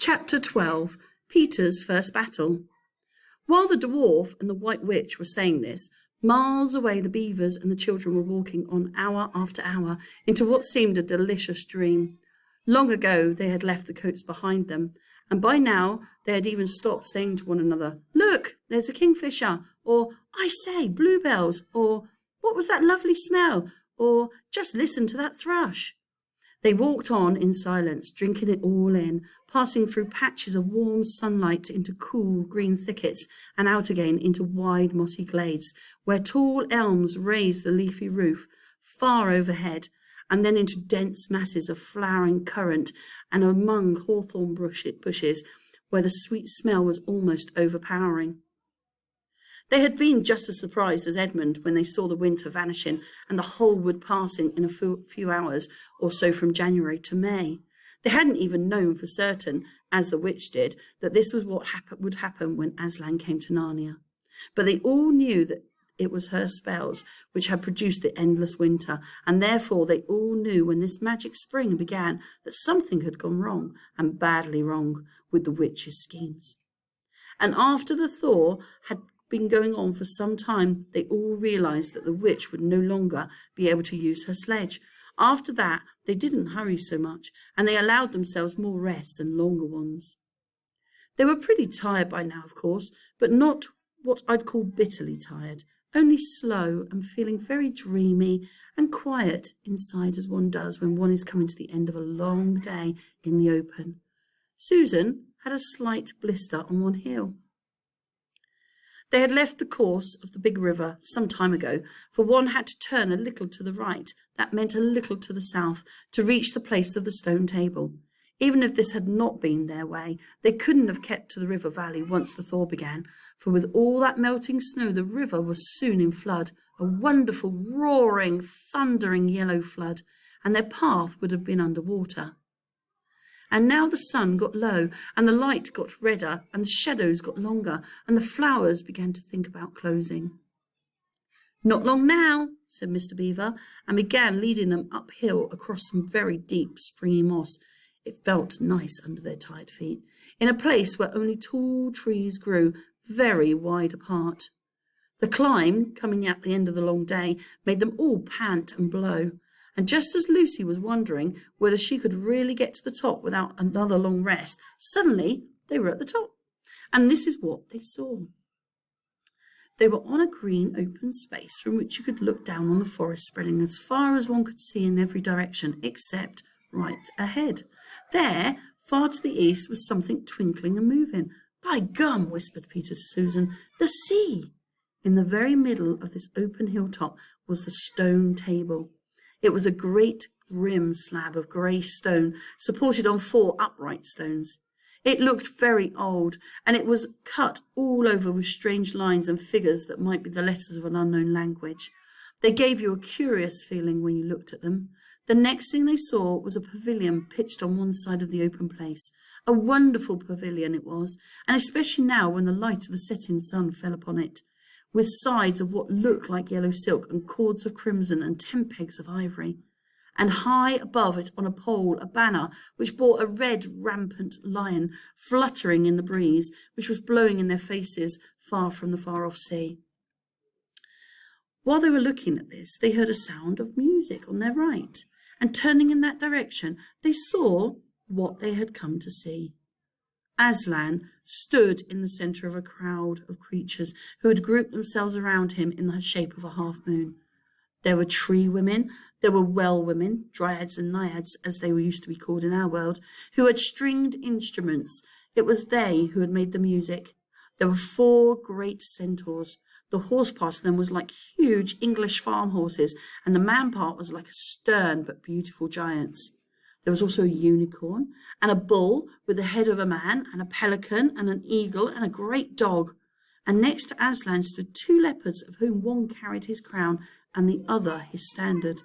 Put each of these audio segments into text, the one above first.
Chapter 12. Peter's First Battle. While the dwarf and the white witch were saying this, miles away the beavers and the children were walking on hour after hour into what seemed a delicious dream. Long ago they had left the coats behind them, and by now they had even stopped saying to one another, "Look, there's a kingfisher," or "I say, bluebells," or "What was that lovely smell?" or "Just listen to that thrush." They walked on in silence, drinking it all in, passing through patches of warm sunlight into cool green thickets and out again into wide mossy glades, where tall elms raised the leafy roof far overhead, and then into dense masses of flowering currant and among hawthorn bushes, where the sweet smell was almost overpowering. They had been just as surprised as Edmund when they saw the winter vanishing and the whole wood passing in a few hours or so from January to May. They hadn't even known for certain, as the witch did, that this was what would happen when Aslan came to Narnia. But they all knew that it was her spells which had produced the endless winter, and therefore they all knew when this magic spring began that something had gone wrong, and badly wrong, with the witch's schemes. And after the thaw had been going on for some time, they all realized that the witch would no longer be able to use her sledge. After that, they didn't hurry so much, and they allowed themselves more rests and longer ones. They were pretty tired by now, of course, but not what I'd call bitterly tired, only slow and feeling very dreamy and quiet inside, as one does when one is coming to the end of a long day in the open. Susan had a slight blister on one heel. They had left the course of the big river some time ago, for one had to turn a little to the right, that meant a little to the south, to reach the place of the stone table. Even if this had not been their way, they couldn't have kept to the river valley once the thaw began, for with all that melting snow the river was soon in flood, a wonderful, roaring, thundering yellow flood, and their path would have been under water. And now the sun got low, and the light got redder, and the shadows got longer, and the flowers began to think about closing. "Not long now," said Mr. Beaver, and began leading them uphill across some very deep springy moss. It felt nice under their tired feet, in a place where only tall trees grew, very wide apart. The climb, coming at the end of the long day, made them all pant and blow. And just as Lucy was wondering whether she could really get to the top without another long rest, suddenly they were at the top. And this is what they saw. They were on a green open space from which you could look down on the forest spreading as far as one could see in every direction, except right ahead. There, far to the east, was something twinkling and moving. "By gum," whispered Peter to Susan, "the sea!" In the very middle of this open hilltop was the stone table. It was a great grim slab of grey stone, supported on 4 upright stones. It looked very old, and it was cut all over with strange lines and figures that might be the letters of an unknown language. They gave you a curious feeling when you looked at them. The next thing they saw was a pavilion pitched on one side of the open place. A wonderful pavilion it was, and especially now when the light of the setting sun fell upon it, with sides of what looked like yellow silk and cords of crimson and 10 pegs of ivory. And high above it on a pole a banner which bore a red rampant lion fluttering in the breeze, which was blowing in their faces far from the far-off sea. While they were looking at this, they heard a sound of music on their right, and turning in that direction, they saw what they had come to see. Aslan stood in the centre of a crowd of creatures who had grouped themselves around him in the shape of a half-moon. There were tree women, there were well women, dryads and naiads, as they were used to be called in our world, who had stringed instruments. It was they who had made the music. There were 4 great centaurs. The horse part of them was like huge English farm horses, and the man part was like a stern but beautiful giants. There was also a unicorn, and a bull with the head of a man, and a pelican, and an eagle, and a great dog. And next to Aslan stood 2 leopards, of whom one carried his crown, and the other his standard.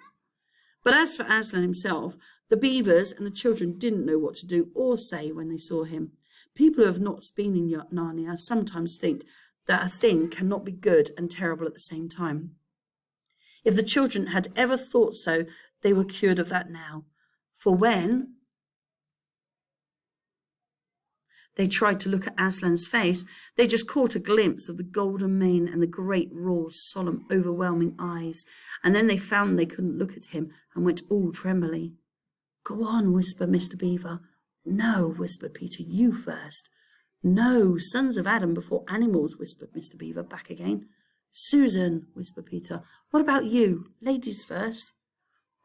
But as for Aslan himself, the beavers and the children didn't know what to do or say when they saw him. People who have not been in Narnia sometimes think that a thing cannot be good and terrible at the same time. If the children had ever thought so, they were cured of that now. For when They tried to look at Aslan's face. They just caught a glimpse of the golden mane and the great, raw, solemn, overwhelming eyes. And then they found they couldn't look at him and went all trembly. "Go on," whispered Mr. Beaver. "No," whispered Peter, "you first." "No, sons of Adam before animals," whispered Mr. Beaver back again. "Susan," whispered Peter, "what about you? Ladies first."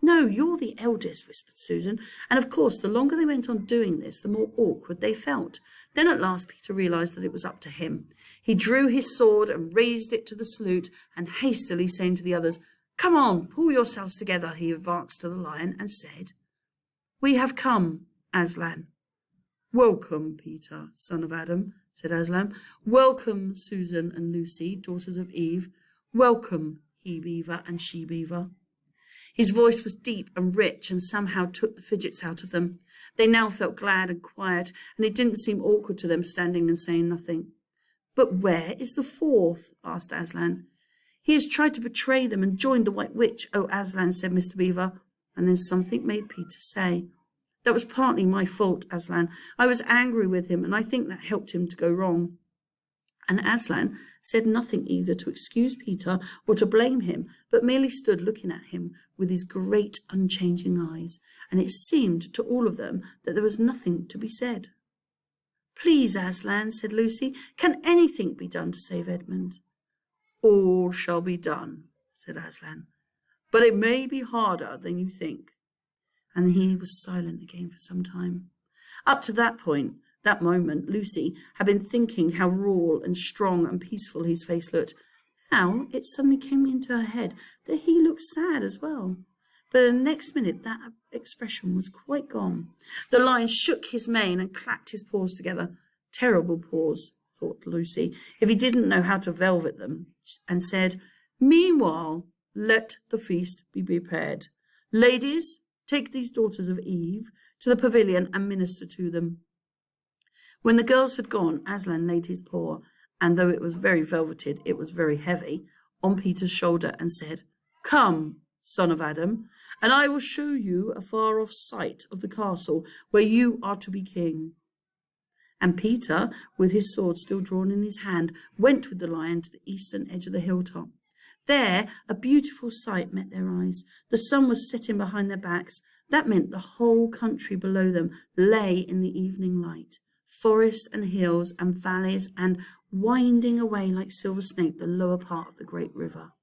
"No, you're the eldest," whispered Susan. And of course, the longer they went on doing this, the more awkward they felt. Then at last Peter realized that it was up to him. He drew his sword and raised it to the salute, and hastily saying to the others, "Come on, pull yourselves together," he advanced to the lion and said, "We have come, Aslan." "Welcome, Peter, son of Adam," said Aslan. "Welcome, Susan and Lucy, daughters of Eve. Welcome, he-beaver and she-beaver." His voice was deep and rich and somehow took the fidgets out of them. They now felt glad and quiet, and it didn't seem awkward to them standing and saying nothing. "But where is the fourth?" asked Aslan. "He has tried to betray them and joined the White Witch, oh Aslan," said Mr. Beaver. And then something made Peter say, "That was partly my fault, Aslan. I was angry with him, and I think that helped him to go wrong." And Aslan said nothing either to excuse Peter or to blame him, but merely stood looking at him with his great unchanging eyes, and it seemed to all of them that there was nothing to be said. "Please, Aslan," said Lucy, "can anything be done to save Edmund?" "All shall be done," said Aslan, "but it may be harder than you think." And he was silent again for some time. Up to that moment, Lucy had been thinking how raw and strong and peaceful his face looked. Now it suddenly came into her head that he looked sad as well. But the next minute that expression was quite gone. The lion shook his mane and clapped his paws together. Terrible paws, thought Lucy, if he didn't know how to velvet them, and said, "Meanwhile, let the feast be prepared. Ladies, take these daughters of Eve to the pavilion and minister to them." When the girls had gone, Aslan laid his paw, and though it was very velveted, it was very heavy, on Peter's shoulder and said, "Come, son of Adam, and I will show you a far-off sight of the castle where you are to be king." And Peter, with his sword still drawn in his hand, went with the lion to the eastern edge of the hilltop. There a beautiful sight met their eyes. The sun was setting behind their backs. That meant the whole country below them lay in the evening light. Forest and hills and valleys, and winding away like Silver Snake, the lower part of the great river.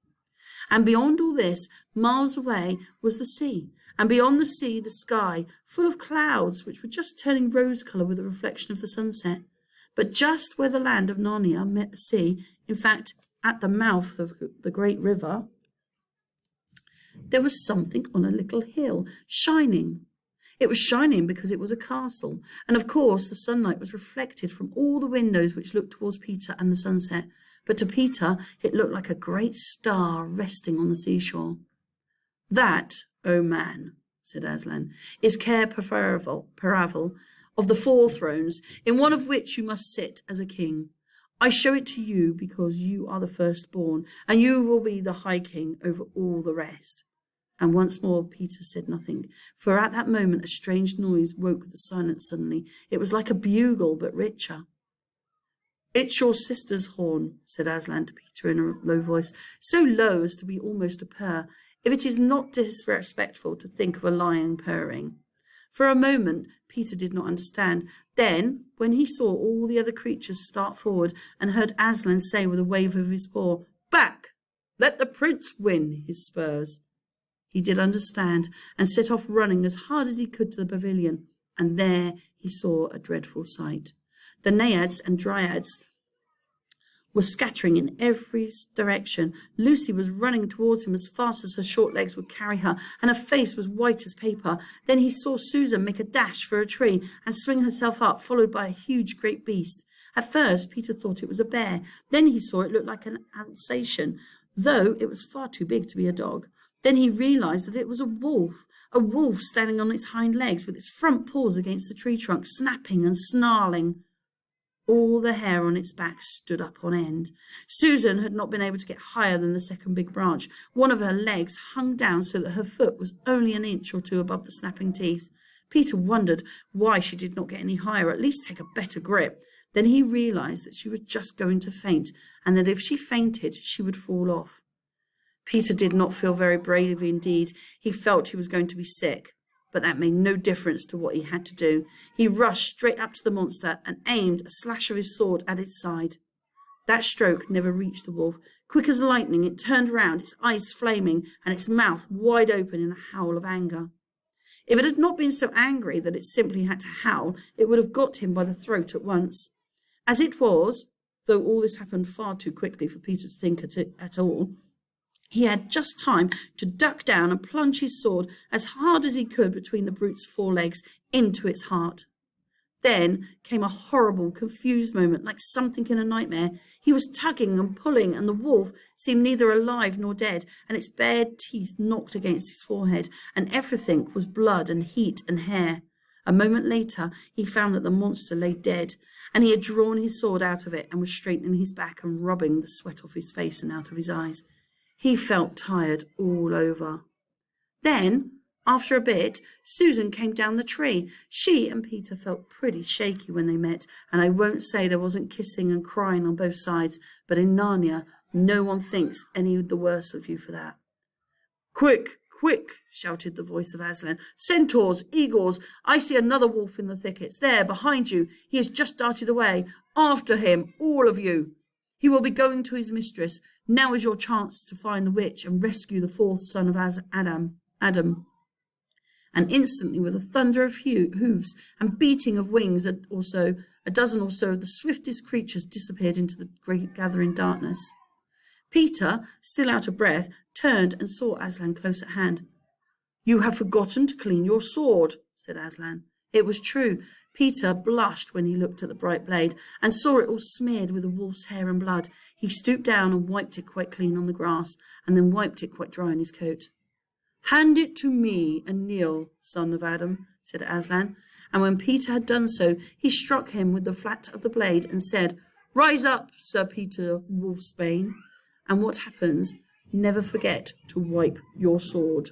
And beyond all this, miles away, was the sea, and beyond the sea, the sky, full of clouds which were just turning rose colour with the reflection of the sunset. But just where the land of Narnia met the sea, in fact, at the mouth of the great river, there was something on a little hill, shining. It was shining because it was a castle, and of course the sunlight was reflected from all the windows which looked towards Peter and the sunset. But to Peter it looked like a great star resting on the seashore. "That, O man," said Aslan, "is Cair Paravel of the 4 thrones, in one of which you must sit as a king. I show it to you because you are the firstborn, and you will be the high king over all the rest." And once more Peter said nothing, for at that moment a strange noise woke the silence suddenly. It was like a bugle, but richer. "It's your sister's horn," said Aslan to Peter in a low voice, so low as to be almost a purr, if it is not disrespectful to think of a lion purring. For a moment Peter did not understand. Then, when he saw all the other creatures start forward and heard Aslan say with a wave of his paw, "Back! Let the prince win his spurs," he did understand, and set off running as hard as he could to the pavilion. And there he saw a dreadful sight. The naiads and dryads were scattering in every direction. Lucy was running towards him as fast as her short legs would carry her, and her face was white as paper. Then he saw Susan make a dash for a tree and swing herself up, followed by a huge great beast. At first Peter thought it was a bear. Then he saw it looked like an Alsatian, though it was far too big to be a dog. Then he realized that it was a wolf standing on its hind legs with its front paws against the tree trunk, snapping and snarling. All the hair on its back stood up on end. Susan had not been able to get higher than the second big branch. One of her legs hung down so that her foot was only an inch or two above the snapping teeth. Peter wondered why she did not get any higher, at least take a better grip. Then he realized that she was just going to faint, and that if she fainted, she would fall off. Peter did not feel very brave indeed. He felt he was going to be sick, but that made no difference to what he had to do. He rushed straight up to the monster and aimed a slash of his sword at its side. That stroke never reached the wolf. Quick as lightning, it turned round, its eyes flaming and its mouth wide open in a howl of anger. If it had not been so angry that it simply had to howl, it would have got him by the throat at once. As it was, though all this happened far too quickly for Peter to think at all, he had just time to duck down and plunge his sword as hard as he could between the brute's forelegs into its heart. Then came a horrible, confused moment, like something in a nightmare. He was tugging and pulling, and the wolf seemed neither alive nor dead, and its bared teeth knocked against his forehead, and everything was blood and heat and hair. A moment later, he found that the monster lay dead, and he had drawn his sword out of it and was straightening his back and rubbing the sweat off his face and out of his eyes. He felt tired all over. Then, after a bit, Susan came down the tree. She and Peter felt pretty shaky when they met, and I won't say there wasn't kissing and crying on both sides, but in Narnia, no one thinks any the worse of you for that. "Quick, quick," shouted the voice of Aslan. "Centaurs, eagles, I see another wolf in the thickets. There, behind you. He has just darted away. After him, all of you. He will be going to his mistress. Now is your chance to find the witch and rescue the fourth son of Adam. And instantly, with a thunder of hooves and beating of wings, a dozen or so of the swiftest creatures disappeared into the great gathering darkness. Peter, still out of breath, turned and saw Aslan close at hand. "You have forgotten to clean your sword," said Aslan. It was true. Peter blushed when he looked at the bright blade and saw it all smeared with the wolf's hair and blood. He stooped down and wiped it quite clean on the grass, and then wiped it quite dry in his coat. "Hand it to me and kneel, son of Adam," said Aslan, and when Peter had done so, he struck him with the flat of the blade and said, "Rise up, Sir Peter Wolfsbane, and what happens, never forget to wipe your sword."